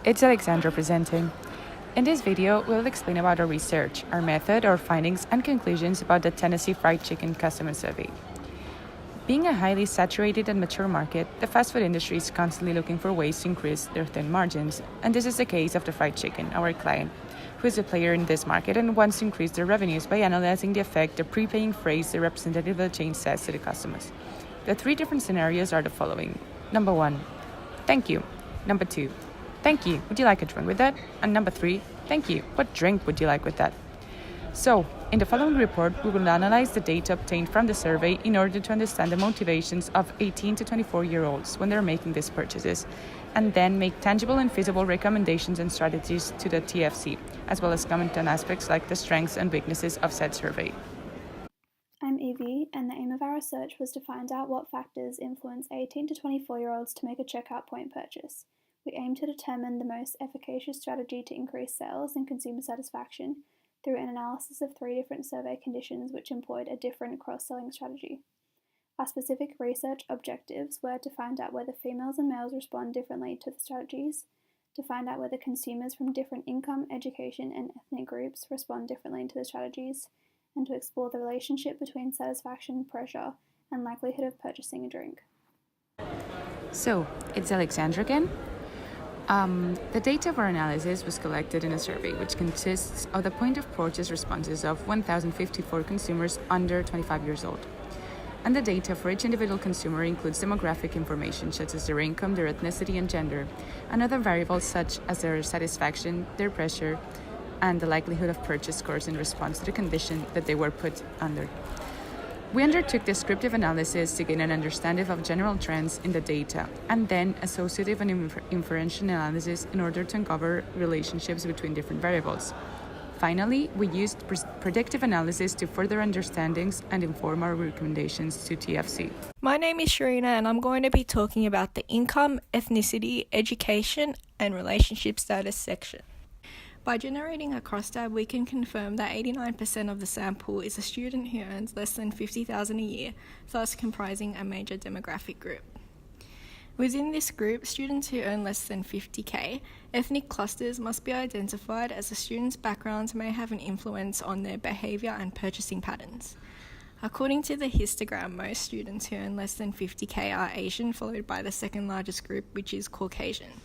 it's Alexandra presenting. In this video, we'll explain about our research, our method, our findings, and conclusions about the Tennessee Fried Chicken customer survey. Being a highly saturated and mature market, the fast food industry is constantly looking for ways to increase their thin margins, and this is the case of the fried chicken, our client, who is a player in this market and wants to increase their revenues by analyzing the effect the prepaying phrase the representative of the chain says to the customers. The three different scenarios are the following. Number 1, thank you. Number 2, thank you, would you like a drink with that? And number 3, thank you, what drink would you like with that? So, in the following report, we will analyze the data obtained from the survey in order to understand the motivations of 18 to 24-year-olds when they're making these purchases, and then make tangible and feasible recommendations and strategies to the TFC, as well as comment on aspects like the strengths and weaknesses of said survey. I'm Evie, and the aim of our research was to find out what factors influence 18 to 24-year-olds to make a checkout point purchase. We aim to determine the most efficacious strategy to increase sales and consumer satisfaction through an analysis of 3 different survey conditions which employed a different cross-selling strategy. Our specific research objectives were to find out whether females and males respond differently to the strategies, to find out whether consumers from different income, education, and ethnic groups respond differently to the strategies, and to explore the relationship between satisfaction, pressure, and likelihood of purchasing a drink. So, it's Alexandra again. The data of our analysis was collected in a survey which consists of the point of purchase responses of 1,054 consumers under 25 years old. And the data for each individual consumer includes demographic information such as their income, their ethnicity, and gender, and other variables such as their satisfaction, their pressure, and the likelihood of purchase scores in response to the condition that they were put under. We undertook descriptive analysis to gain an understanding of general trends in the data, and then associative and inferential analysis in order to uncover relationships between different variables. Finally, we used predictive analysis to further understandings and inform our recommendations to TFC. My name is Sharina, and I'm going to be talking about the income, ethnicity, education, and relationship status section. By generating a crosstab, we can confirm that 89% of the sample is a student who earns less than $50,000 a year, thus comprising a major demographic group. Within this group, students who earn less than $50,000, ethnic clusters must be identified as the students' backgrounds may have an influence on their behaviour and purchasing patterns. According to the histogram, most students who earn less than $50,000 are Asian, followed by the second largest group, which is Caucasian.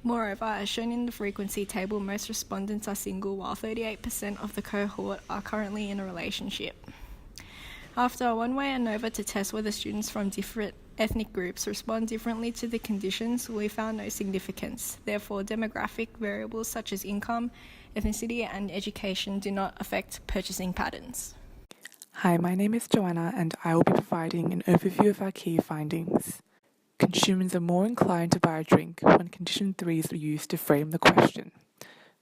Moreover, as shown in the frequency table, most respondents are single, while 38% of the cohort are currently in a relationship. After a one-way ANOVA to test whether students from different ethnic groups respond differently to the conditions, we found no significance. Therefore, demographic variables such as income, ethnicity, and education do not affect purchasing patterns. Hi, my name is Joanna, and I will be providing an overview of our key findings. Consumers are more inclined to buy a drink when condition 3 is used to frame the question.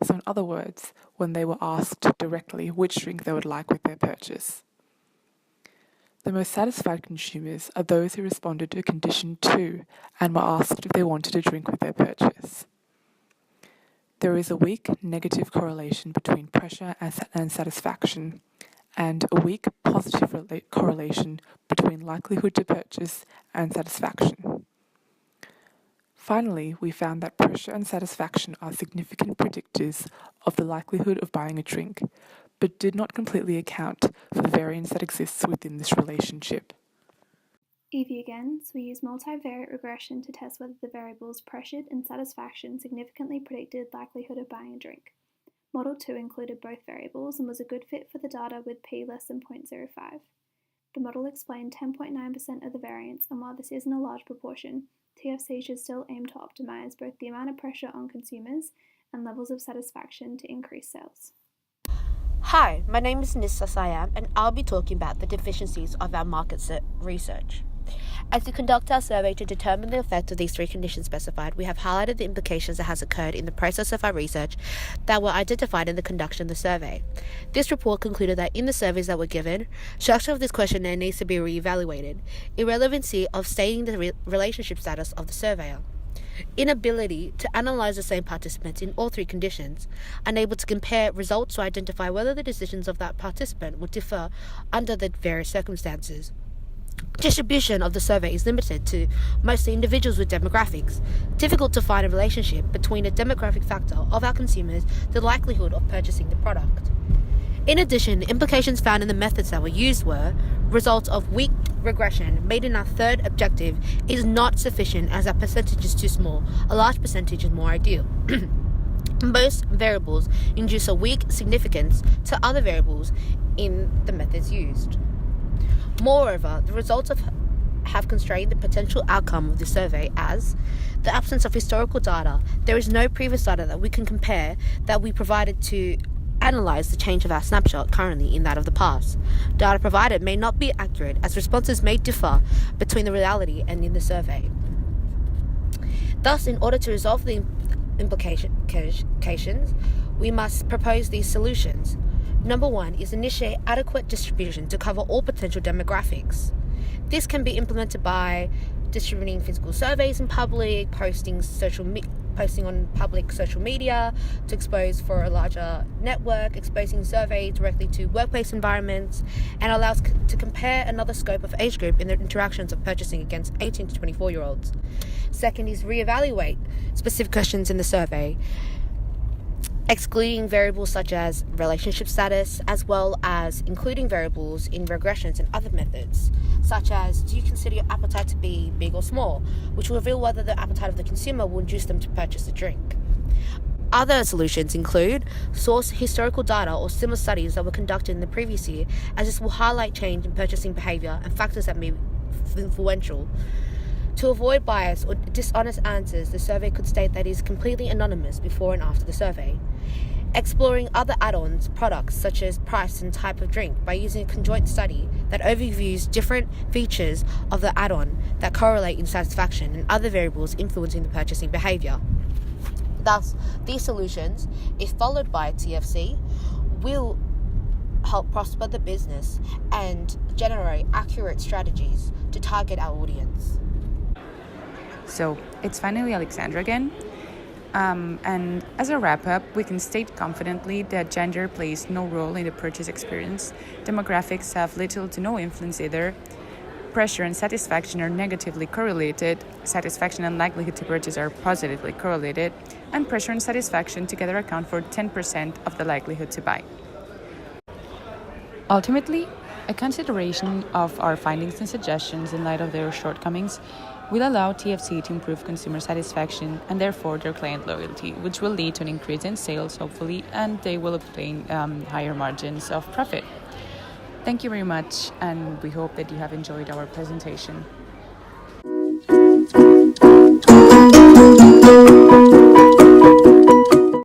So in other words, when they were asked directly which drink they would like with their purchase. The most satisfied consumers are those who responded to condition 2 and were asked if they wanted a drink with their purchase. There is a weak negative correlation between pressure and satisfaction, and a weak positive correlation between likelihood to purchase and satisfaction. Finally, we found that pressure and satisfaction are significant predictors of the likelihood of buying a drink, but did not completely account for the variance that exists within this relationship. Evie again, so we used multivariate regression to test whether the variables pressured and satisfaction significantly predicted likelihood of buying a drink. Model 2 included both variables and was a good fit for the data with p less than 0.05. The model explained 10.9% of the variance, and while this isn't a large proportion, TFC should still aim to optimize both the amount of pressure on consumers and levels of satisfaction to increase sales. Hi, my name is Nissa Siam, and I'll be talking about the deficiencies of our market research. As we conduct our survey to determine the effect of these 3 conditions specified, we have highlighted the implications that has occurred in the process of our research that were identified in the conduction of the survey. This report concluded that in the surveys that were given, structure of this questionnaire needs to be re-evaluated, irrelevancy of stating the relationship status of the surveyor, inability to analyze the same participants in all 3 conditions, unable to compare results to identify whether the decisions of that participant would differ under the various circumstances, Distribution of the survey is limited to mostly individuals with demographics. Difficult to find a relationship between a demographic factor of our consumers to the likelihood of purchasing the product. In addition, implications found in the methods that were used were results of weak regression made in our third objective is not sufficient as our percentage is too small. A large percentage is more ideal. Most variables induce a weak significance to other variables in the methods used. Moreover, the results have constrained the potential outcome of the survey as the absence of historical data. There is no previous data that we can compare that we provided to analyze the change of our snapshot currently in that of the past. Data provided may not be accurate as responses may differ between the reality and in the survey. Thus, in order to resolve the implications, we must propose these solutions. Number 1 is initiate adequate distribution to cover all potential demographics. This can be implemented by distributing physical surveys in public, posting on public social media to expose for a larger network, exposing surveys directly to workplace environments, and allows to compare another scope of age group in their interactions of purchasing against 18 to 24-year-olds. Second is reevaluate specific questions in the survey, excluding variables such as relationship status, as well as including variables in regressions and other methods, such as do you consider your appetite to be big or small, which will reveal whether the appetite of the consumer will induce them to purchase the drink. Other solutions include source historical data or similar studies that were conducted in the previous year, as this will highlight change in purchasing behavior and factors that may be influential. To avoid bias or dishonest answers, the survey could state that it is completely anonymous before and after the survey. Exploring other add-ons products such as price and type of drink by using a conjoint study that overviews different features of the add-on that correlate in satisfaction and other variables influencing the purchasing behavior. Thus, these solutions, if followed by TFC, will help prosper the business and generate accurate strategies to target our audience. So, it's finally Alexandra again. And as a wrap-up, we can state confidently that gender plays no role in the purchase experience. Demographics have little to no influence either. Pressure and satisfaction are negatively correlated. Satisfaction and likelihood to purchase are positively correlated. And pressure and satisfaction together account for 10% of the likelihood to buy. Ultimately, a consideration of our findings and suggestions in light of their shortcomings will allow TFC to improve consumer satisfaction and therefore their client loyalty, which will lead to an increase in sales, hopefully, and they will obtain higher margins of profit. Thank you very much, and we hope that you have enjoyed our presentation.